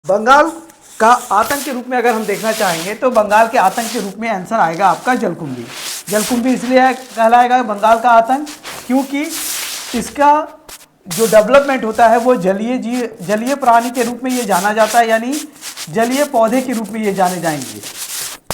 बंगाल का आतंक के रूप में अगर हम देखना चाहेंगे तो बंगाल के आतंक के रूप में आंसर आएगा आपका जलकुंभी। जलकुंभी इसलिए कहलाएगा बंगाल का आतंक क्योंकि इसका जो डेवलपमेंट होता है वो जलीय प्राणी के रूप में ये जाना जाता है, यानी जलीय पौधे के रूप में ये जाने जाएंगे,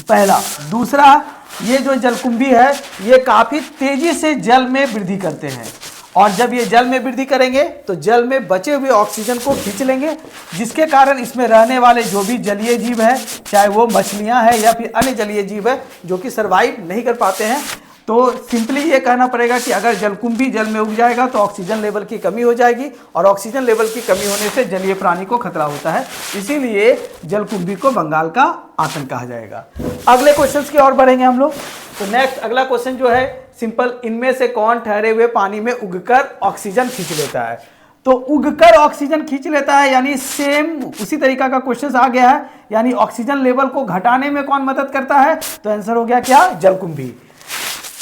पहला। दूसरा, ये जो जलकुंभी है ये काफ़ी तेज़ी से जल में वृद्धि करते हैं और जब ये जल में वृद्धि करेंगे तो जल में बचे हुए ऑक्सीजन को खींच लेंगे, जिसके कारण इसमें रहने वाले जो भी जलीय जीव है, चाहे वो मछलियां हैं या फिर अन्य जलीय जीव है, जो कि सर्वाइव नहीं कर पाते हैं। तो सिंपली ये कहना पड़ेगा कि अगर जलकुंभी जल में उग जाएगा तो ऑक्सीजन लेवल की कमी हो जाएगी और ऑक्सीजन लेवल की कमी होने से जलीय प्राणी को खतरा होता है, इसीलिए जलकुंभी को बंगाल का आतंक कहा जाएगा। अगले क्वेश्चन की ओर बढ़ेंगे हम लोग। तो नेक्स्ट अगला क्वेश्चन जो है सिंपल, इनमें से कौन ठहरे हुए पानी में उगकर ऑक्सीजन खींच लेता है? तो उगकर ऑक्सीजन खींच लेता है यानी सेम उसी तरीका का क्वेश्चन आ गया है, यानी ऑक्सीजन लेवल को घटाने में कौन मदद करता है? तो आंसर हो गया क्या? जलकुंभी।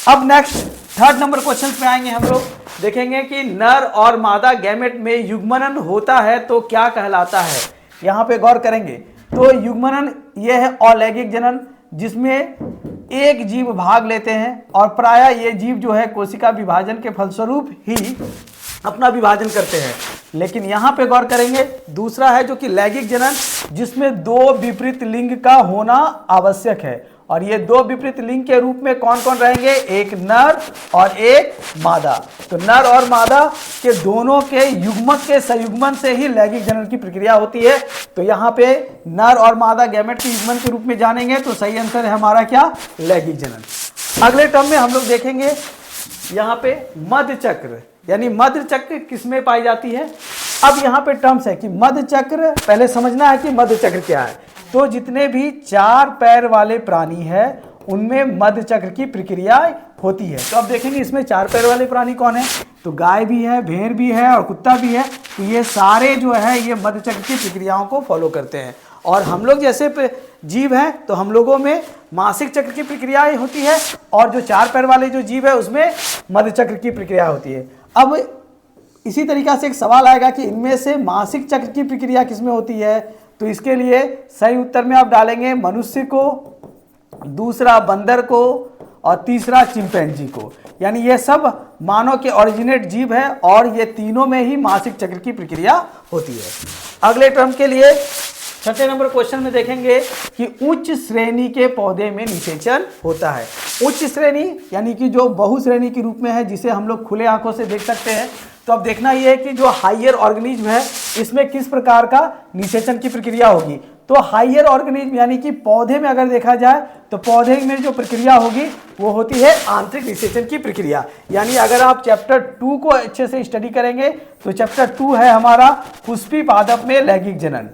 अब नेक्स्ट थर्ड नंबर क्वेश्चन पे आएंगे हम लोग, देखेंगे कि नर और मादा गैमेट में युग्मनन होता है तो क्या कहलाता है। यहाँ पे गौर करेंगे तो युग्मनन ये है अलैंगिक जनन, जिसमें एक जीव भाग लेते हैं और प्रायः ये जीव जो है कोशिका विभाजन के फलस्वरूप ही अपना विभाजन करते हैं। लेकिन यहाँ पे गौर करेंगे दूसरा है जो कि लैंगिक जनन, जिसमें दो विपरीत लिंग का होना आवश्यक है और ये दो विपरीत लिंग के रूप में कौन कौन रहेंगे? एक नर और एक मादा। तो नर और मादा के दोनों के युग्मक के संयुग्मन से ही लैंगिक जनन की प्रक्रिया होती है। तो यहाँ पे नर और मादा गैमेट के युग्मन के रूप में जानेंगे तो सही आंसर है हमारा क्या? लैंगिक जनन। अगले टर्म में हम लोग देखेंगे यहाँ पे मध्य चक्र, यानी मध्य चक्र किसमें पाई जाती है। अब यहाँ पे टर्म्स है कि मध्य चक्र, पहले समझना है कि मध्य चक्र क्या है। तो जितने भी चार पैर वाले प्राणी है उनमें मध्य चक्र की प्रक्रिया होती है। तो अब देखेंगे इसमें चार पैर वाले प्राणी कौन है? तो गाय भी है, भेड़ भी है और कुत्ता भी है। तो ये सारे जो है ये मध्य चक्र की प्रक्रियाओं को फॉलो करते हैं और हम लोग जैसे जीव हैं तो हम लोगों में मासिक चक्र की प्रक्रियाएं होती है और जो चार पैर वाले जो जीव है उसमें मध्य चक्र की प्रक्रिया होती है। अब इसी तरीका से एक सवाल आएगा कि इनमें से मासिक चक्र की प्रक्रिया किसमें होती है? तो इसके लिए सही उत्तर में आप डालेंगे मनुष्य को, दूसरा बंदर को और तीसरा चिंपैंजी को, यानी ये सब मानव के ओरिजिनेट जीव है और ये तीनों में ही मासिक चक्र की प्रक्रिया होती है। अगले टर्म के लिए छठे नंबर क्वेश्चन में देखेंगे कि उच्च श्रेणी के पौधे में निषेचन होता है। उच्च श्रेणी यानी कि जो बहुश्रेणी के रूप में है, जिसे हम लोग खुले आंखों से देख सकते हैं। तो अब देखना यह है कि जो हायर ऑर्गेनिज्म है इसमें किस प्रकार का निषेचन की प्रक्रिया होगी। तो हायर ऑर्गेनिज्म यानी कि पौधे में अगर देखा जाए तो पौधे में जो प्रक्रिया होगी वो होती है आंतरिक निषेचन की प्रक्रिया। यानी अगर आप चैप्टर 2 को अच्छे से स्टडी करेंगे तो चैप्टर 2 है हमारा पुष्पी पादप में लैंगिक जनन।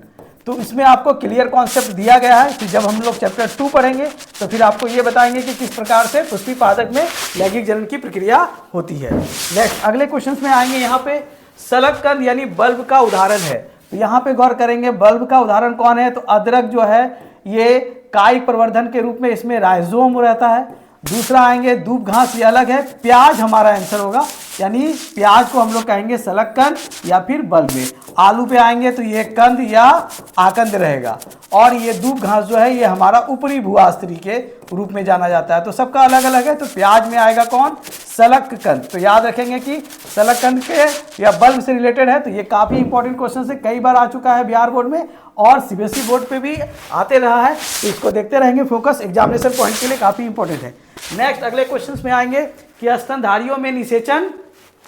तो इसमें आपको क्लियर कॉन्सेप्ट दिया गया है कि जब हम लोग चैप्टर 2 पढ़ेंगे तो फिर आपको ये बताएंगे कि किस प्रकार से पुष्पी पादप में लैंगिक जनन की प्रक्रिया होती है। नेक्स्ट अगले क्वेश्चन में आएंगे, यहाँ पे सलग कंद यानी बल्ब का उदाहरण है। तो यहाँ पे गौर करेंगे बल्ब का उदाहरण कौन है? तो अदरक जो है ये कायिक प्रवर्धन के रूप में इसमें राइजोम रहता है। दूसरा आएंगे दूब घास, ये अलग है। प्याज हमारा आंसर होगा, यानी प्याज को हम लोग कहेंगे सलग कंद या फिर बल्ब में। आलू पे आएंगे तो ये कंद या आकंद रहेगा और ये दूब घास जो है ये हमारा ऊपरी भूआस्त्री के रूप में जाना जाता है। तो सबका अलग अलग है। तो प्याज में आएगा कौन? सलग कंद। तो याद रखेंगे कि सलग कंद के या बल्ब से रिलेटेड है। तो ये काफ़ी इंपॉर्टेंट क्वेश्चन है, कई बार आ चुका है बिहार बोर्ड में और सीबीएसई बोर्ड पे भी आते रहा है। तो इसको देखते रहेंगे, फोकस एग्जामिनेशन पॉइंट के लिए काफ़ी इंपॉर्टेंट है। नेक्स्ट अगले क्वेश्चन में आएंगे कि स्तनधारियों में निषेचन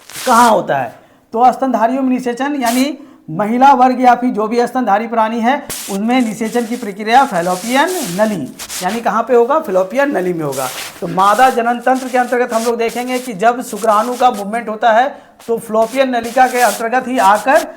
कहाँ होता है। तो स्तनधारियों में निषेचन यानी महिला वर्ग या फिर जो भी स्तनधारी प्राणी है उनमें निषेचन की प्रक्रिया फैलोपियन नली यानी कहाँ पे होगा? फैलोपियन नली में होगा। तो मादा जनन तंत्र के अंतर्गत हम लोग देखेंगे कि जब शुक्राणु का मूवमेंट होता है तो फैलोपियन नलिका के अंतर्गत ही आकर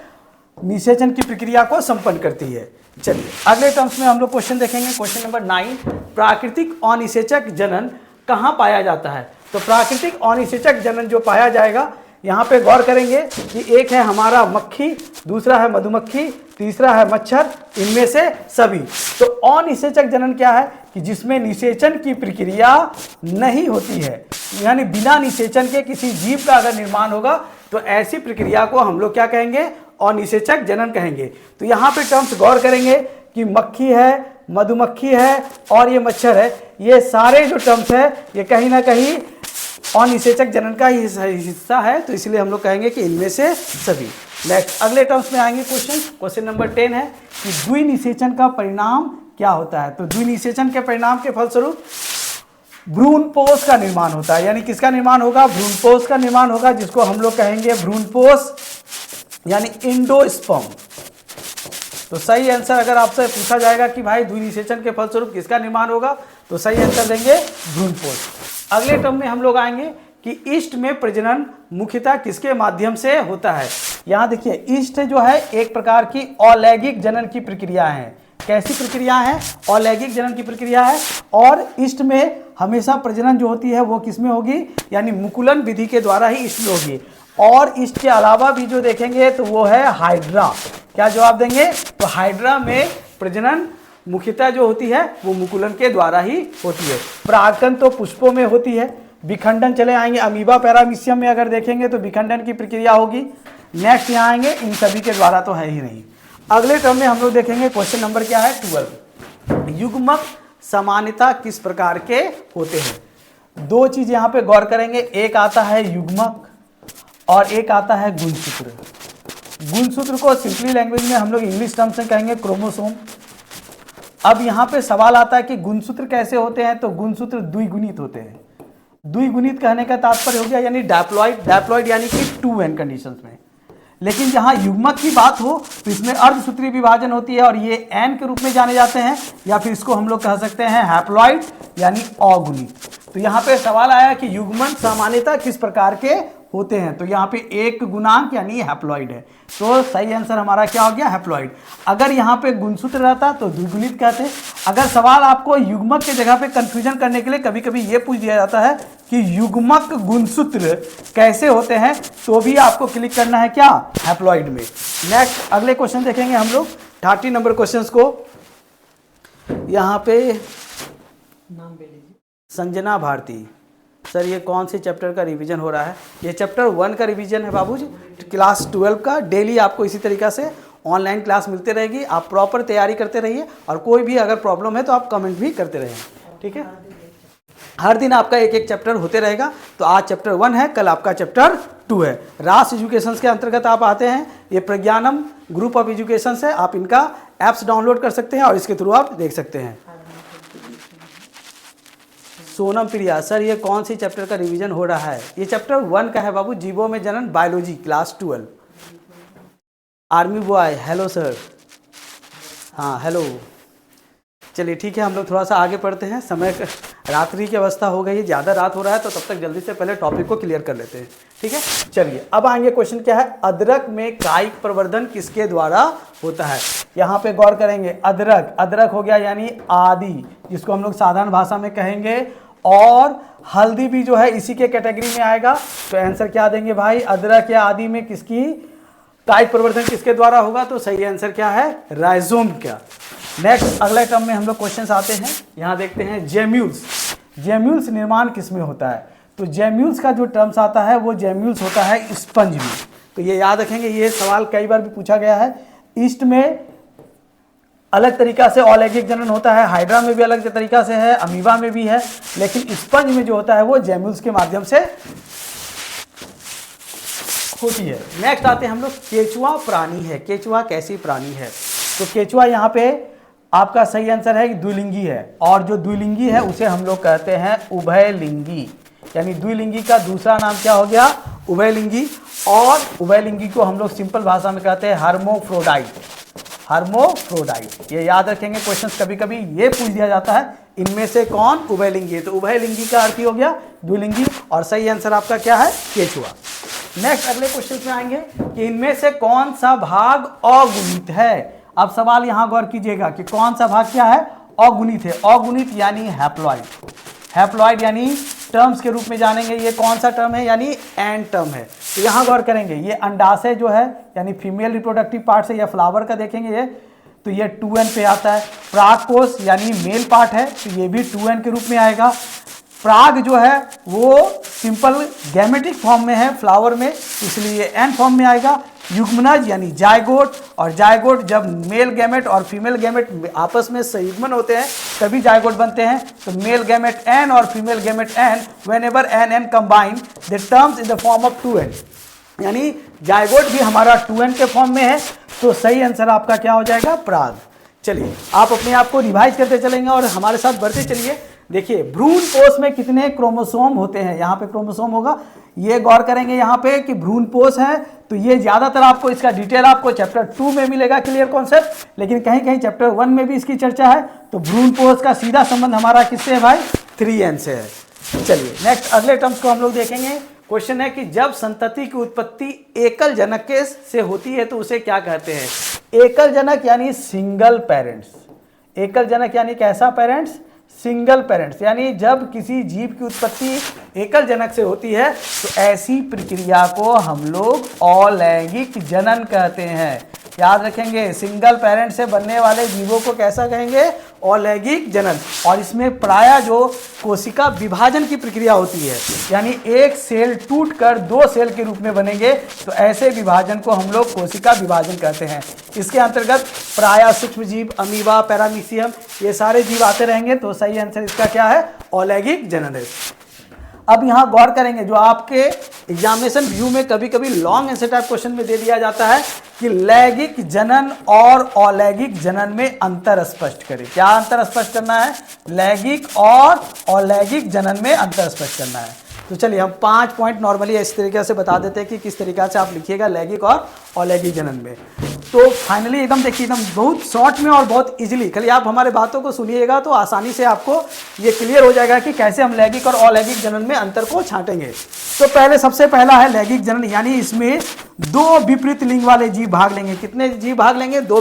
निषेचन की प्रक्रिया को संपन्न करती है। चलिए अगले टर्म्स में हम लोग क्वेश्चन देखेंगे। क्वेश्चन नंबर 9, प्राकृतिक अनिषेचक जनन कहाँ पाया जाता है? तो प्राकृतिक अनिषेचक जनन जो पाया जाएगा, यहाँ पे गौर करेंगे कि एक है हमारा मक्खी, दूसरा है मधुमक्खी, तीसरा है मच्छर, इनमें से सभी। तो अनिषेचक जनन क्या है? कि जिसमें निषेचन की प्रक्रिया नहीं होती है, यानी बिना निषेचन के किसी जीव का अगर निर्माण होगा तो ऐसी प्रक्रिया को हम लोग क्या कहेंगे? अनिषेचक जनन कहेंगे। तो यहाँ पे टर्म्स गौर करेंगे कि मक्खी है, मधुमक्खी है और ये मच्छर है, ये सारे जो टर्म्स है ये कहीं ना कहीं अनिषेचक जनन का ही हिस्सा है, तो इसलिए हम लोग कहेंगे कि इनमें से सभी। नेक्स्ट अगले टर्म्स में आएंगे क्वेश्चन नंबर 10 है कि द्विनिषेचन का परिणाम क्या होता है। तो द्विनिषेचन के परिणाम के फलस्वरूप भ्रूणपोष का निर्माण होता है, यानी किसका निर्माण होगा, भ्रूणपोष का निर्माण होगा, जिसको हम लोग कहेंगे भ्रूणपोष यानी इंडोस्पर्म। तो सही आंसर अगर आपसे पूछा जाएगा कि भाई द्विनिषेचन के फलस्वरूप किसका निर्माण होगा, तो सही आंसर देंगे भ्रूणपोष। अगले टर्म में हम लोग आएंगे कि ईस्ट में प्रजनन मुख्यतः किसके माध्यम से होता है। यहाँ देखिए ईस्ट जो है एक प्रकार की अलैंगिक जनन की प्रक्रिया है। कैसी प्रक्रिया है, अलैंगिक जनन की प्रक्रिया है, और ईस्ट में हमेशा प्रजनन जो होती है वो किसमें होगी, यानी मुकुलन विधि के द्वारा ही ईस्ट में होगी। और ईस्ट के अलावा भी जो देखेंगे तो वो है हाइड्रा। क्या जवाब देंगे, तो हाइड्रा में प्रजनन मुख्यतः जो होती है वो मुकुलन के द्वारा ही होती है। परागकण तो पुष्पों में होती है, विखंडन चले आएंगे अमीबा पैरामीशियम में अगर देखेंगे तो विखंडन की प्रक्रिया होगी। नेक्स्ट यहाँ आएंगे इन सभी के द्वारा तो है ही नहीं। अगले टर्म में हम लोग देखेंगे क्वेश्चन नंबर क्या है 12, युग्मक सामान्यता किस प्रकार के होते हैं। दो चीज यहाँ पे गौर करेंगे, एक आता है युग्मक और एक आता है गुणसूत्र। गुणसूत्र को सिंपली लैंग्वेज में हम लोग इंग्लिश टर्म से कहेंगे क्रोमोसोम। अब यहाँ पे सवाल आता है कि गुणसूत्र कैसे होते हैं, तो गुणसूत्र द्विगुणित होते हैं। द्विगुणित कहने का तात्पर्य हो गया यानी डायप्लॉइड, डायप्लॉइड यानी कि 2n कंडीशंस में। लेकिन जहाँ युग्मक की बात हो तो इसमें अर्धसूत्रीय विभाजन होती है और ये n के रूप में जाने जाते हैं, या फिर इसको हम लोग कह सकते हैं हैप्लॉइड यानी अगुणित। तो यहाँ पे सवाल आया कि युग्मन सामान्यता किस प्रकार के होते हैं, तो यहाँ पे एक गुणांक यानी हैप्लॉइड है, तो सही आंसर हमारा क्या हो गया, हैप्लॉइड। अगर यहाँ पे गुणसूत्र रहता तो द्विगुणित कहते। अगर सवाल आपको युग्मक के जगह पे कंफ्यूजन करने के लिए कभी कभी ये पूछ दिया जाता है कि युग्मक गुणसूत्र कैसे होते हैं, तो भी आपको क्लिक करना है क्या, हैप्लॉइड में। नेक्स्ट अगले क्वेश्चन देखेंगे हम लोग 30 नंबर क्वेश्चन को। यहाँ पे नाम ले लीजिए, संजना भारती। सर ये कौन से चैप्टर का रिवीजन हो रहा है, ये चैप्टर 1 का रिवीजन है बाबूजी, क्लास 12 का। डेली आपको इसी तरीक़ा से ऑनलाइन क्लास मिलते रहेगी, आप प्रॉपर तैयारी करते रहिए, और कोई भी अगर प्रॉब्लम है तो आप कमेंट भी करते रहिए, ठीक है। हर दिन आपका एक एक चैप्टर होते रहेगा। तो आज चैप्टर 1 है, कल आपका चैप्टर 2 है। रास एजुकेशन के अंतर्गत आप आते हैं, ये प्रज्ञानम ग्रुप ऑफ एजुकेशन है, आप इनका ऐप्स डाउनलोड कर सकते हैं और इसके थ्रू आप देख सकते हैं। सोनम प्रिया, सर ये कौन सी चैप्टर का रिवीजन हो रहा है, ये चैप्टर 1 का है बाबू, जीवों में जनन, biology, class 12। Army boy, hello sir, हाँ हेलो। चलिए ठीक है, हम लोग थोड़ा सा आगे पढ़ते हैं, समय रात्रि की अवस्था हो गई है, ज़्यादा रात हो रहा है, तो तब तक जल्दी से पहले टॉपिक को क्लियर कर लेते हैं, ठीक है। चलिए अब आएंगे क्वेश्चन क्या है, अदरक में कायिक प्रवर्धन किसके द्वारा होता है। यहाँ पे गौर करेंगे, अदरक, अदरक हो गया यानी आदि, जिसको हम लोग साधारण भाषा में कहेंगे, और हल्दी भी जो है इसी के कैटेगरी में आएगा। तो आंसर क्या देंगे भाई, अदरक या आदि में किसकी कायिक प्रवर्धन किसके द्वारा होगा, तो सही आंसर क्या है, राइजोम का। नेक्स्ट अगले टर्म में हम लोग क्वेश्चंस आते हैं, यहाँ देखते हैं जेम्यूल्स। जेम्यूल्स निर्माण किस में होता है, तो जेम्यूल्स का जो टर्म्स आता है वो जेम्यूल्स होता है स्पंज में। तो ये याद रखेंगे, ये सवाल कई बार भी पूछा गया है। ईस्ट में अलग तरीका से अलैंगिक जनन होता है, हाइड्रा में भी अलग तरीका से है, अमीबा में भी है, लेकिन स्पंज में जो होता है वो जेम्यूल्स के माध्यम से होती है। नेक्स्ट आते हैं हम लोग, केचुआ प्राणी है। केचुआ कैसी प्राणी है, तो केचुआ यहाँ पे आपका सही आंसर है कि द्विलिंगी है, और जो द्विलिंगी है उसे हम लोग कहते हैं उभयलिंगी, यानी द्विलिंगी का दूसरा नाम क्या हो गया, उभयलिंगी। और उभयलिंगी को हम लोग सिंपल भाषा में कहते हैं हर्मोफ्रोडाइट, हर्मोफ्रोडाइट। ये याद रखेंगे, क्वेश्चंस कभी कभी ये पूछ दिया जाता है, इनमें से कौन उभयलिंगी है, तो उभयलिंगी का अर्थ हो गया द्विलिंगी, और सही आंसर आपका क्या है, केचुआ। नेक्स्ट अगले क्वेश्चन में आएंगे कि इनमें से कौन सा भाग अगुणित है। अब सवाल यहां गौर कीजिएगा कि कौन सा भाग क्या है, अगुणित है। अगुणित यानी हैप्लॉइड, हैप्लॉइड यानी टर्म्स के रूप में जानेंगे, ये कौन सा टर्म है, यानी एन टर्म है। तो यहाँ गौर करेंगे, ये अंडाशय जो है यानी फीमेल रिप्रोडक्टिव पार्ट से, या फ्लावर का देखेंगे ये, तो ये 2n पे आता है। प्रागकोश यानी मेल पार्ट है, तो ये भी 2n के रूप में आएगा। प्राग जो है वो सिंपल गैमेटिक फॉर्म में है फ्लावर में, इसलिए एन फॉर्म में आएगा। युग्मनज यानी जायगोट, और जायगोट जब मेल गैमेट और फीमेल गैमेट आपस में संयुग्मन होते हैं तभी जायगोट बनते हैं। तो मेल गैमेट एन और female gamete n, whenever n n combine the terms in the form of 2n, यानी जायगोट भी हमारा 2n के फॉर्म में है। तो सही आंसर आपका क्या हो जाएगा? पराग। चलिए आप अपने आप को रिवाइज करते चलेंगे और हमारे साथ बढ़ते चलिए। देखिए भ्रूण कोश में कितने क्रोमोसोम होते हैं, यहाँ पे क्रोमोसोम होगा, ये गौर करेंगे यहाँ पे कि भ्रूण कोश है, तो ये ज्यादातर आपको इसका डिटेल आपको चैप्टर 2 में मिलेगा, क्लियर कॉन्सेप्ट, लेकिन कहीं कहीं चैप्टर 1 में भी इसकी चर्चा है। तो भ्रूण कोश का सीधा संबंध हमारा किससे है भाई? 3n से है। चलिए नेक्स्ट अगले टर्म्स को हम लोग देखेंगे। क्वेश्चन है कि जब संतति की उत्पत्ति एकल जनक के से होती है तो उसे क्या कहते हैं? एकल जनक यानी सिंगल पेरेंट्स। एकल जनक यानी कैसा पेरेंट्स? Single parents. यानी जब किसी जीव की उत्पत्ति एकल जनक से होती है तो ऐसी प्रक्रिया को हम लोग अलैंगिक जनन कहते हैं। याद रखेंगे, सिंगल पेरेंट से बनने वाले जीवों को कैसा कहेंगे? अलैंगिक जनन। और इसमें प्रायः जो कोशिका विभाजन की प्रक्रिया होती है, यानी एक सेल टूटकर 2 सेल के रूप में बनेंगे, तो ऐसे विभाजन को हम लोग कोशिका विभाजन कहते हैं। इसके अंतर्गत प्रायः सूक्ष्म जीव, अमीबा, पैरामीशियम, ये सारे जीव आते रहेंगे। तो सही आंसर इसका क्या है? अलैंगिक जनन है। अब यहाँ गौर करेंगे, जो आपके एग्जामिनेशन व्यू में कभी कभी लॉन्ग आंसर टाइप क्वेश्चन में दे दिया जाता है कि लैंगिक जनन और अलैंगिक जनन में अंतर स्पष्ट करें। क्या अंतर स्पष्ट करना है? लैंगिक और अलैंगिक जनन में अंतर स्पष्ट करना है। तो चलिए हम 5 पॉइंट नॉर्मली इस तरीके से बता देते हैं कि किस तरीका से आप लिखिएगा लैंगिक और अलैंगिक जनन में। तो फाइनली एकदम देखिए, एकदम बहुत शॉर्ट में और बहुत इजीली, खाली आप हमारे बातों को सुनिएगा तो आसानी से आपको ये क्लियर हो जाएगा कि कैसे हम लैंगिक और अलैंगिक जनन में अंतर को छांटेंगे। तो पहले सबसे पहला है लैंगिक जनन, यानी इसमें 2 विपरीत लिंग वाले जीव भाग लेंगे। कितने जीव भाग लेंगे? 2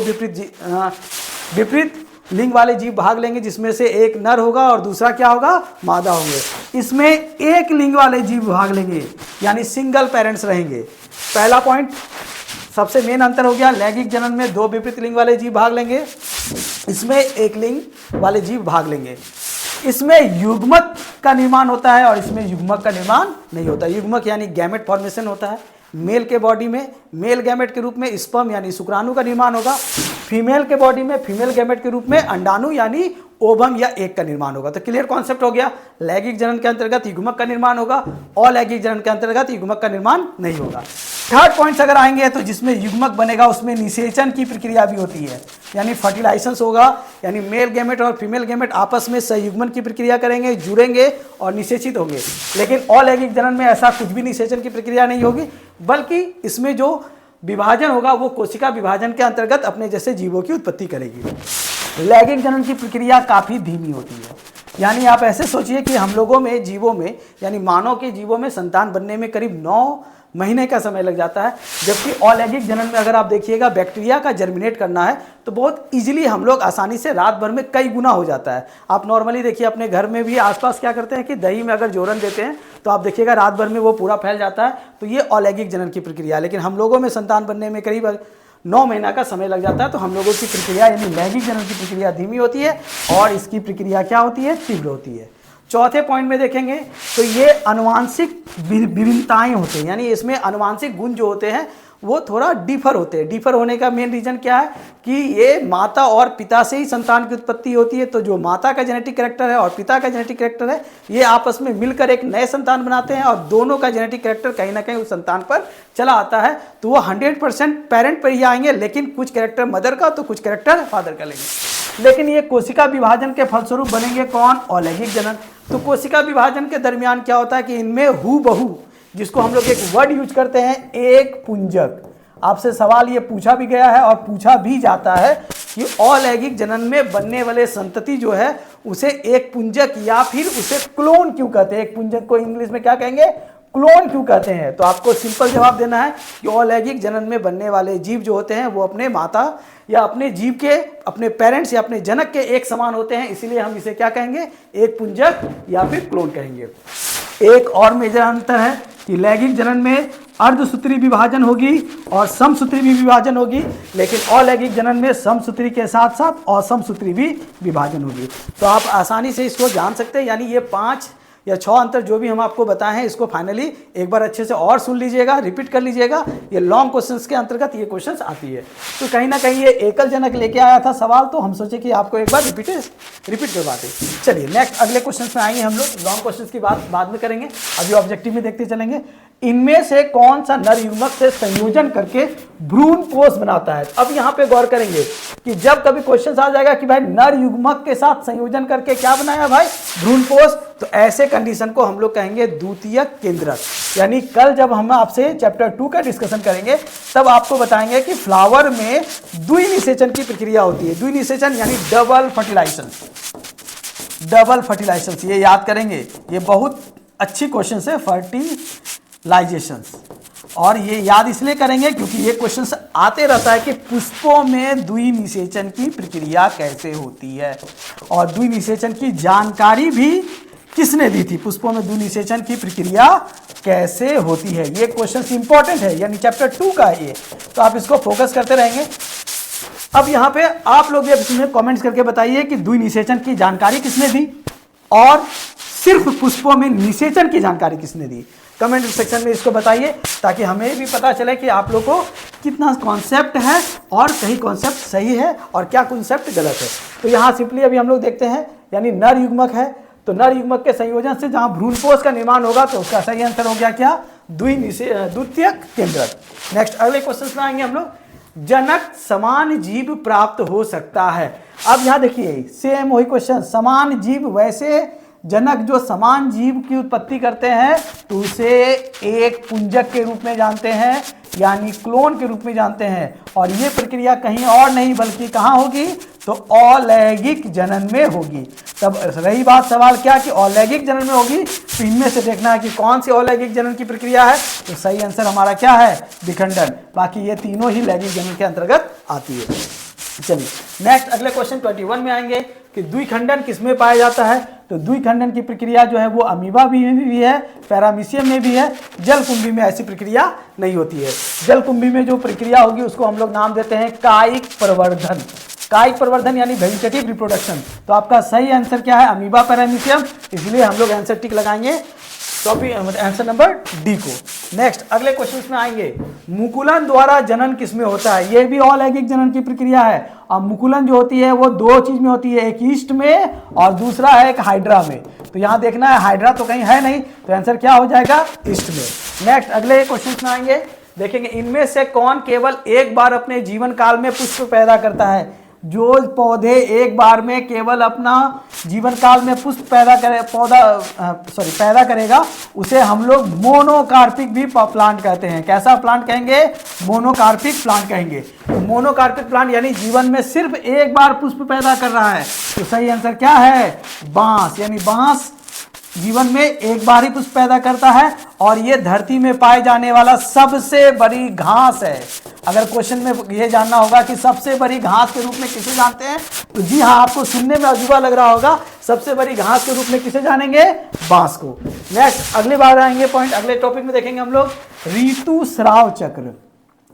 विपरीत लिंग वाले जीव भाग लेंगे, जिसमें से एक नर होगा और दूसरा क्या होगा? मादा होंगे। इसमें एक लिंग वाले जीव भाग लेंगे, यानी सिंगल पेरेंट्स रहेंगे। पहला पॉइंट सबसे मेन अंतर हो गया, लैंगिक जनन में 2 विपरीत लिंग वाले जीव भाग लेंगे, इसमें एक लिंग वाले जीव भाग लेंगे। इसमें युग्मक का निर्माण होता है और इसमें युग्मक का निर्माण नहीं होता। युग्मक यानी गैमेट फॉर्मेशन होता है। मेल के बॉडी में मेल गैमेट के रूप में स्पर्म यानी शुक्राणु का निर्माण होगा। फीमेल के बॉडी में फीमेल गैमेट के रूप में अंडाणु यानी ओवम या एग का निर्माण होगा। तो क्लियर कॉन्सेप्ट हो गया। लैंगिक जनन के अंतर्गत युग्मक का निर्माण होगा और लैंगिक जनन के अंतर्गत युग्मक का निर्माण नहीं होगा। थर्ड पॉइंट्स अगर आएंगे तो जिसमें युग्मक बनेगा उसमें निषेचन की प्रक्रिया भी होती है, यानी फर्टिलाइजेशन होगा, यानी मेल गैमेट और फीमेल गैमेट आपस में संयुग्मन की प्रक्रिया करेंगे, जुड़ेंगे और निषेचित होंगे। लेकिन अलैंगिक जनन में ऐसा कुछ भी निषेचन की प्रक्रिया नहीं होगी, बल्कि इसमें जो विभाजन होगा वो कोशिका विभाजन के अंतर्गत अपने जैसे जीवों की उत्पत्ति करेगी। लैंगिक जनन की प्रक्रिया काफ़ी धीमी होती है, यानी आप ऐसे सोचिए कि हम लोगों में जीवों में यानी मानव के जीवों में संतान बनने में करीब 9 महीने का समय लग जाता है, जबकि अलैंगिक जनन में अगर आप देखिएगा बैक्टीरिया का जर्मिनेट करना है तो बहुत इजीली हम लोग आसानी से रात भर में कई गुना हो जाता है। आप नॉर्मली देखिए अपने घर में भी आसपास क्या करते हैं कि दही में अगर जोरन देते हैं तो आप देखिएगा रात भर में वो पूरा फैल जाता है। तो ये अलैंगिक जनन की प्रक्रिया, लेकिन हम लोगों में संतान बनने में करीब 9 महीना का समय लग जाता है। तो हम लोगों की प्रक्रिया यानी लैंगिक जनन की प्रक्रिया धीमी होती है और इसकी प्रक्रिया क्या होती है? तीव्र होती है। चौथे पॉइंट में देखेंगे तो ये आनुवांशिक विभिन्नताएं होते हैं, यानी इसमें आनुवांशिक गुण जो होते हैं वो थोड़ा डिफर होते हैं। डिफर होने का मेन रीजन क्या है कि ये माता और पिता से ही संतान की उत्पत्ति होती है। तो जो माता का जेनेटिक कैरेक्टर है और पिता का जेनेटिक कैरेक्टर है ये आपस में मिलकर एक नए संतान बनाते हैं और दोनों का जेनेटिक कैरेक्टर कहीं ना कहीं उस संतान पर चला आता है। तो वो 100% पेरेंट पर ही आएंगे, लेकिन कुछ कैरेक्टर मदर का तो कुछ कैरेक्टर फादर का लेंगे। लेकिन ये कोशिका विभाजन के फलस्वरूप बनेंगे कौन? अलैंगिक जनन। तो कोशिका विभाजन के दरमियान क्या होता है कि इनमें हूबहू, जिसको हम लोग एक वर्ड यूज करते हैं, एक पुंजक। आपसे सवाल ये पूछा भी गया है और पूछा भी जाता है कि अलैंगिक जनन में बनने वाले संतति जो है उसे एक पुंजक या फिर उसे क्लोन क्यों कहते हैं? एक पुंजक को इंग्लिश में क्या कहेंगे? क्लोन क्यों कहते हैं? तो आपको सिंपल जवाब देना है कि अलैंगिक जनन में बनने वाले जीव जो होते हैं वो अपने माता या अपने जीव के अपने पेरेंट्स या अपने जनक के एक समान होते हैं, इसीलिए हम इसे क्या कहेंगे? एक पुंजक या फिर क्लोन कहेंगे। एक और मेजर अंतर है कि लैंगिक जनन में अर्धसूत्री विभाजन होगी और समसूत्री भी विभाजन होगी, लेकिन अलैंगिक जनन में समसूत्री के साथ साथ असमसूत्री भी विभाजन होगी। तो आप आसानी से इसको जान सकते हैं, यानी ये 5 या 6 अंतर जो भी हम आपको बताए हैं, इसको फाइनली एक बार अच्छे से और सुन लीजिएगा, रिपीट कर लीजिएगा। ये लॉन्ग क्वेश्चंस के अंतर्गत ये क्वेश्चंस आती है। तो कहीं ना कहीं ये एकल जनक लेके आया था सवाल, तो हम सोचे कि आपको एक बार रिपीट करवाते। चलिए नेक्स्ट अगले क्वेश्चन में आएंगे हम लोग। लॉन्ग क्वेश्चन की बात बाद में करेंगे, अभी ऑब्जेक्टिव में देखते चलेंगे। इनमें से कौन सा नर युग्मक से संयोजन करके भ्रूण पोष बनाता है? अब यहाँ पे गौर करेंगे कि जब कभी क्वेश्चन आ जाएगा कि भाई नर युग्मक के साथ संयोजन करके क्या बनाया भाई, भ्रूण पोष, तो ऐसे कंडीशन को हम लोग कहेंगे द्वितीयक केंद्रक। यानी कल जब हम आपसे चैप्टर 2 का डिस्कशन करेंगे तब आपको बताएंगे कि फ्लावर में द्विनिषेचन की प्रक्रिया होती है। द्विनिषेचन यानी डबल फर्टिलाइजेशन, डबल फर्टिलाइजेशन, ये याद करेंगे, ये बहुत अच्छी क्वेश्चन है फर्टिलाइजेशन। और ये याद इसलिए करेंगे क्योंकि ये क्वेश्चंस आते रहता है कि पुष्पों में द्विनिषेचन की प्रक्रिया कैसे होती है, और द्विनिषेचन की जानकारी भी किसने दी थी, पुष्पों में द्विनिषेचन की प्रक्रिया कैसे होती है। ये क्वेश्चंस इंपॉर्टेंट है, यानी चैप्टर 2 का है ये, तो आप इसको फोकस करते रहेंगे। अब यहाँ पे आप लोग भी इसमें कमेंट्स करके बताइए कि द्विनिषेचन की जानकारी किसने दी और सिर्फ पुष्पों में निषेचन की जानकारी किसने दी। कमेंट सेक्शन में इसको बताइए ताकि हमें भी पता चले कि आप लोग को कितना कॉन्सेप्ट है और कहीं कॉन्सेप्ट सही है और क्या कॉन्सेप्ट गलत है। तो यहाँ सिंपली अभी हम लोग देखते हैं, यानी नर युग्मक है तो नर युग्मक के संयोजन से जहाँ भ्रूणपोष का निर्माण होगा तो उसका सही आंसर हो गया क्या, द्वितीयक केंद्रक। नेक्स्ट अगले क्वेश्चन में आएंगे हम लोग। जनक समान जीव प्राप्त हो सकता है। अब यहाँ देखिए सेम वही क्वेश्चन, समान जीव, वैसे जनक जो समान जीव की उत्पत्ति करते हैं तो उसे एक पुंजक के रूप में जानते हैं, यानी क्लोन के रूप में जानते हैं। और ये प्रक्रिया कहीं और नहीं बल्कि कहाँ होगी, तो अलैंगिक जनन में होगी। तब रही बात सवाल क्या कि अलैंगिक जनन में होगी, तो इनमें से देखना है कि कौन सी अलैंगिक जनन की प्रक्रिया है। तो सही आंसर हमारा क्या है, विखंडन। बाकी ये तीनों ही लैंगिक जनन के अंतर्गत आती है। चलिए नेक्स्ट अगले क्वेश्चन 21 में आएंगे कि द्विखंडन किसमें पाया जाता है। तो द्विखंडन की प्रक्रिया जो है वो अमीबा में भी है, पैरामीशियम में भी है, जलकुंभी में ऐसी प्रक्रिया नहीं होती है। जलकुंभी में जो प्रक्रिया होगी उसको हम लोग नाम देते हैं कायिक प्रवर्धन। कायिक प्रवर्धन यानी वेजिटेटिव रिप्रोडक्शन। तो आपका सही आंसर क्या है, अमीबा पैरामीशियम, इसलिए हम लोग आंसर टिक लगाएंगे आंसर नंबर डी को। नेक्स्ट अगले क्वेश्चन में आएंगे, मुकुलन द्वारा जनन किसमें होता है। यह भी अलैंगिक जनन की प्रक्रिया है। और मुकुलन जो होती है वो दो चीज में होती है, एक ईस्ट में और दूसरा है एक हाइड्रा में। तो यहां देखना है हाइड्रा तो कहीं है नहीं, तो आंसर क्या हो जाएगा, ईस्ट में। नेक्स्ट अगले क्वेश्चन में आएंगे, देखेंगे इनमें से कौन केवल एक बार अपने जीवन काल में पुष्प पैदा करता है। जो पौधे एक बार में केवल अपना जीवन काल में पुष्प पैदा करेगा उसे हम लोग मोनोकार्पिक भी प्लांट कहते हैं। कैसा प्लांट कहेंगे, मोनोकार्पिक प्लांट कहेंगे। तो मोनोकार्पिक प्लांट यानी जीवन में सिर्फ एक बार पुष्प पैदा कर रहा है। तो सही आंसर क्या है, बांस। यानी बांस जीवन में एक बार ही पुष्प पैदा करता है और ये धरती में पाए जाने वाला सबसे बड़ी घास है। अगर क्वेश्चन में ये जानना होगा कि सबसे बड़ी घास के रूप में किसे जानते हैं, तो जी हाँ, आपको सुनने में अजूबा लग रहा होगा, सबसे बड़ी घास के रूप में किसे जानेंगे, बांस को। नेक्स्ट अगली बार आएंगे पॉइंट, अगले टॉपिक में देखेंगे हम लोग ऋतुस्राव चक्र।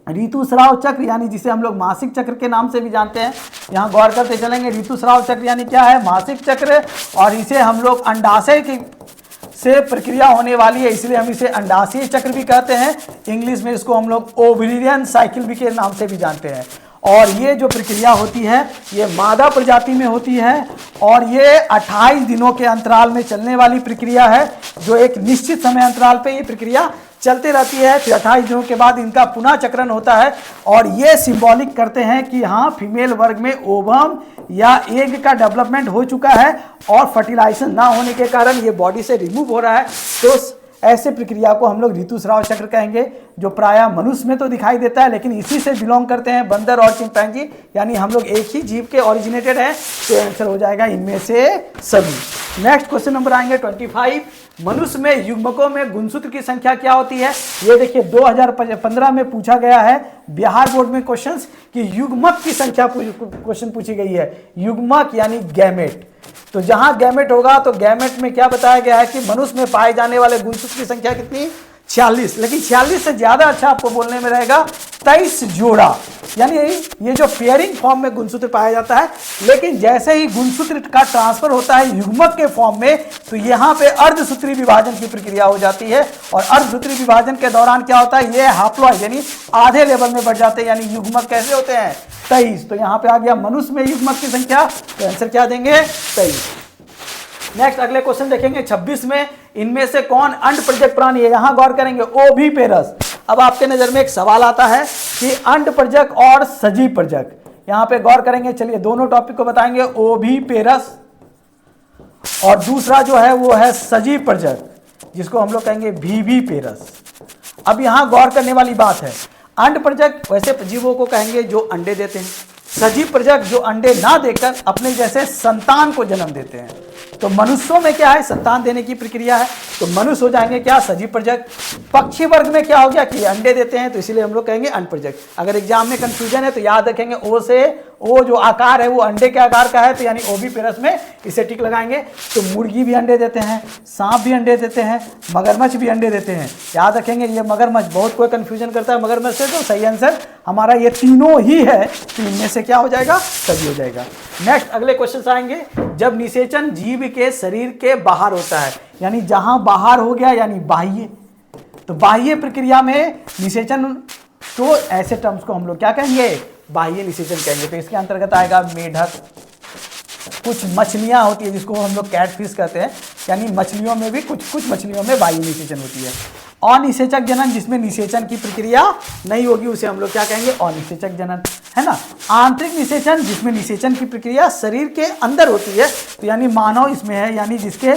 ऋतुस्राव चक्र यानी जिसे हम लोग मासिक चक्र के नाम से भी जानते हैं, यहाँ गौर करते चलेंगे। ऋतुस्राव चक्र यानी क्या है, मासिक चक्र, और इसे हम लोग अंडाशय की से प्रक्रिया होने वाली है, इसलिए हम इसे अंडाशय चक्र भी कहते हैं। इंग्लिश में इसको हम लोग ओवरियन साइकिल भी के नाम से भी जानते हैं। और ये जो प्रक्रिया होती है ये मादा प्रजाति में होती है और ये 28 दिनों के अंतराल में चलने वाली प्रक्रिया है, जो एक निश्चित समय अंतराल पे ये प्रक्रिया चलते रहती है। फिर 28 दिनों के बाद इनका पुनः चक्रण होता है और ये सिंबॉलिक करते हैं कि हाँ, फीमेल वर्ग में ओवम या एग का डेवलपमेंट हो चुका है और फर्टिलाइजेशन ना होने के कारण ये बॉडी से रिमूव हो रहा है। तो ऐसे प्रक्रिया को हम लोग ऋतुस्राव चक्र कहेंगे, जो प्रायः मनुष्य में तो दिखाई देता है लेकिन इसी से बिलोंग करते हैं बंदर और चिंपैंजी, यानी हम लोग एक ही जीव के ओरिजिनेटेड हैं। तो आंसर हो जाएगा इनमें से सभी। नेक्स्ट क्वेश्चन नंबर आएंगे 25, मनुष्य में युग्मकों में गुणसूत्र की संख्या क्या होती है। ये देखिए 2015 में पूछा गया है बिहार बोर्ड में क्वेश्चंस कि युग्मक की संख्या क्वेश्चन पूछी गई है। युग्मक यानी गैमेट, तो जहां गैमेट होगा तो गैमेट में क्या बताया गया है कि मनुष्य में पाए जाने वाले गुणसूत्र की संख्या कितनी, 46। लेकिन 46 से ज्यादा अच्छा आपको बोलने में रहेगा 23 जोड़ा। यानी ये जो पेयरिंग फॉर्म में गुणसूत्र पाया जाता है, लेकिन जैसे ही गुणसूत्र का ट्रांसफर होता है युग्मक के फॉर्म में, तो यहाँ पे अर्धसूत्री विभाजन की प्रक्रिया हो जाती है। और अर्धसूत्री विभाजन के दौरान क्या होता है, ये हैप्लॉइड यानी आधे लेवल में बढ़ जाते हैं, यानी युग्मक कैसे होते हैं 23। तो यहाँ पे आ गया मनुष्य में युग्मक की संख्या, तो आंसर क्या देंगे 23। नेक्स्ट अगले क्वेश्चन देखेंगे 26 में, इनमें से कौन अंडप्रजक प्राणी है, यहां गौर करेंगे ओविपेरस। अब आपके नजर में एक सवाल आता है कि अंडप्रजक और सजीव प्रजक, यहां पे गौर करेंगे। चलिए दोनों टॉपिक को बताएंगे, ओविपेरस और दूसरा जो है वो है सजीव प्रजक, जिसको हम लोग कहेंगे विविपेरस। अब यहां गौर करने वाली बात है, अंडप्रजक वैसे जीवों को कहेंगे जो अंडे देते हैं, सजीव प्रजक जो अंडे ना देकर अपने जैसे संतान को जन्म देते हैं। तो मनुष्यों में क्या है, संतान देने की प्रक्रिया है, तो मनुष्य हो जाएंगे क्या, सजीव प्रजक। पक्षी वर्ग में क्या हो गया कि अंडे देते हैं, तो इसीलिए हम लोग कहेंगे अंडप्रजक। अगर एग्जाम में कंफ्यूजन है तो याद रखेंगे ओ से, ओ जो आकार है वो अंडे के आकार का है, तो यानी ओविपेरस में इसे टिक लगाएंगे। तो मुर्गी भी अंडे देते हैं, सांप भी अंडे देते हैं, मगरमच्छ भी अंडे देते हैं, याद रखेंगे। ये मगरमच्छ, बहुत कोई कंफ्यूजन करता है मगरमच्छ से, तो सही आंसर हमारा ये तीनों ही है, तो इनमें से क्या हो जाएगा, सभी हो जाएगा। नेक्स्ट अगले क्वेश्चन आएंगे, जब निषेचन जीव के शरीर के बाहर होता है, यानी जहां बाहर हो गया यानी बाह्य, तो बाह्य प्रक्रिया में निषेचन, तो ऐसे टर्म्स को हम लोग क्या कहेंगे, बाह्य निषेचन कहेंगे। तो इसके अंतर्गत आएगा मेढक, कुछ मछलियां होती है जिसको हम लोग कैटफिश कहते हैं, यानी मछलियों में भी कुछ मछलियों में बाह्य निषेचन होती है। अनिषेचक जनन, जिसमें निषेचन की प्रक्रिया नहीं होगी, उसे हम लोग क्या कहेंगे, अनिषेचक जनन, है ना। आंतरिक निषेचन, जिसमें निषेचन की प्रक्रिया शरीर के अंदर होती है, तो यानी मानव इसमें है, यानी जिसके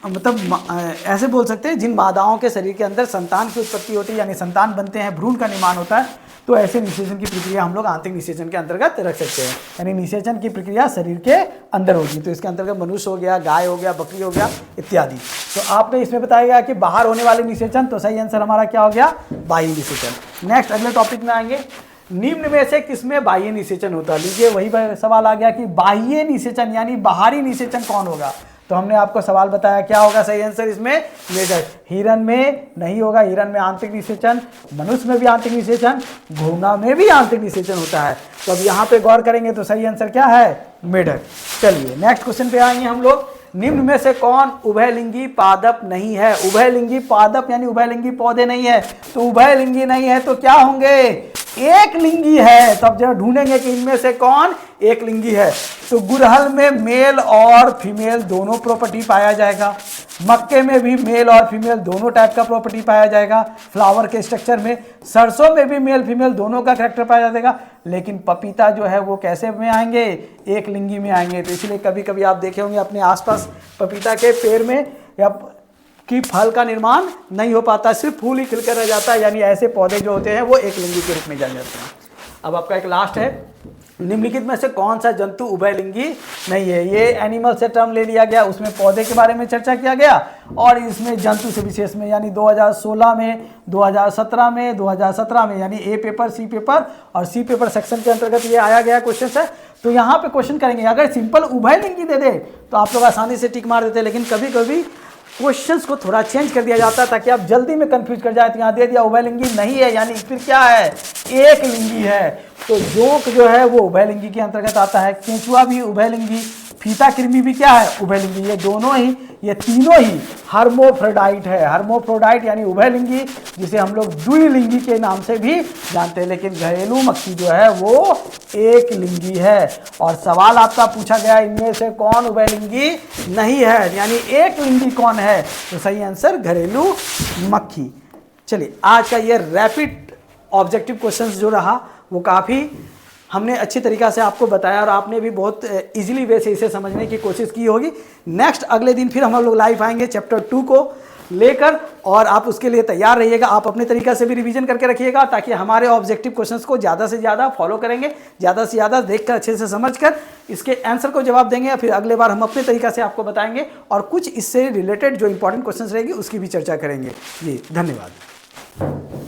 मतलब ऐसे बोल सकते हैं जिन मादाओं के शरीर के अंदर संतान की उत्पत्ति होती है, यानी संतान बनते हैं, भ्रूण का निर्माण होता है, तो ऐसे निषेचन की प्रक्रिया हम लोग आंतरिक निषेचन के अंतर्गत रख सकते हैं, यानी निषेचन की प्रक्रिया शरीर के अंदर होगी। तो इसके अंतर्गत मनुष्य हो गया, गाय हो गया, बकरी हो गया इत्यादि। तो आपने इसमें बताया कि बाहर होने वाले निषेचन, तो सही आंसर हमारा क्या हो गया, बाह्य निषेचन। नेक्स्ट अगले टॉपिक में आएंगे, निम्न में से किसमें बाह्य निषेचन होता है। लीजिए वही सवाल आ गया कि बाह्य निषेचन यानी बाहरी निषेचन कौन होगा, तो हमने आपको सवाल बताया क्या होगा सही आंसर इसमें, मेढक। हिरन में नहीं होगा, हिरन में आंतरिक निषेचन, मनुष्य में भी आंतरिक निषेचन, घोंघा में भी आंतरिक निषेचन होता है। तो अब यहाँ पे गौर करेंगे तो सही आंसर क्या है, मेढक। चलिए नेक्स्ट क्वेश्चन पे आएंगे हम लोग, निम्न में से कौन उभयलिंगी पादप नहीं है। उभयलिंगी पादप यानी उभयलिंगी पौधे नहीं है, तो उभयलिंगी नहीं है तो क्या होंगे, एक लिंगी है। तो अब जरा ढूंढेंगे कि इनमें से कौन एक लिंगी है। तो गुड़हल में मेल और फीमेल दोनों प्रॉपर्टी पाया जाएगा, मक्के में भी मेल और फीमेल दोनों टाइप का प्रॉपर्टी पाया जाएगा, फ्लावर के स्ट्रक्चर में, सरसों में भी मेल फीमेल दोनों का कैरेक्टर पाया जाएगा, लेकिन पपीता जो है वो कैसे में आएंगे, एक लिंगी में आएंगे। तो इसलिए कभी कभी आप देखे होंगे अपने आसपास पपीता के पेड़ में या कि फल का निर्माण नहीं हो पाता, सिर्फ फूल ही खिलकर रह जाता है, यानी ऐसे पौधे जो होते हैं वो एक लिंगी के रूप में जाने जाते हैं। अब आपका एक लास्ट है, निम्नलिखित में से कौन सा जंतु उभयलिंगी नहीं है। ये एनिमल से टर्म ले लिया गया, उसमें पौधे के बारे में चर्चा किया गया, और इसमें जंतु से विशेष में, यानी 2016 में, 2017 में, 2017 में, यानी ए पेपर, सी पेपर और सी पेपर सेक्शन के अंतर्गत ये आया गया क्वेश्चन है। तो यहाँ पे क्वेश्चन करेंगे, अगर सिंपल उभयलिंगी दे दे तो आप लोग आसानी से टिक मार देते, लेकिन कभी कभी क्वेश्चंस को थोड़ा चेंज कर दिया जाता है ताकि आप जल्दी में कंफ्यूज कर जाए। तो यहाँ दे दिया उभयलिंगी नहीं है, यानी फिर क्या है, एक लिंगी है। तो जोंक जो है वो उभयलिंगी के अंतर्गत आता है, केंचुआ भी उभयलिंगी, फीता कृमि भी क्या है, उभयलिंगी। ये दोनों ही, ये तीनों ही हर्मोफ्रोडाइट है। हर्मोफ्रोडाइट यानी उभयलिंगी, जिसे हम लोग द्विलिंगी के नाम से भी जानते हैं, लेकिन घरेलू मक्खी जो है वो एक लिंगी है। और सवाल आपका पूछा गया इनमें से कौन उभयलिंगी नहीं है, यानी एक लिंगी कौन है, तो सही आंसर घरेलू मक्खी। चलिए आज का ये रैपिड ऑब्जेक्टिव क्वेश्चंस जो रहा वो काफ़ी हमने अच्छी तरीक़ा से आपको बताया, और आपने भी बहुत इजीली वे से इसे समझने की कोशिश की होगी। नेक्स्ट अगले दिन फिर हम लोग लाइव आएंगे चैप्टर 2 को लेकर, और आप उसके लिए तैयार रहिएगा। आप अपने तरीक़ा से भी रिवीजन करके रखिएगा, ताकि हमारे ऑब्जेक्टिव क्वेश्चंस को ज़्यादा से ज़्यादा फॉलो करेंगे, ज़्यादा से ज़्यादा देखकर अच्छे से समझकर इसके आंसर को जवाब देंगे, या फिर अगले बार हम अपने तरीक़ा से आपको बताएंगे, और कुछ इससे रिलेटेड जो इंपॉर्टेंट क्वेश्चंस रहेगी उसकी भी चर्चा करेंगे। जी धन्यवाद।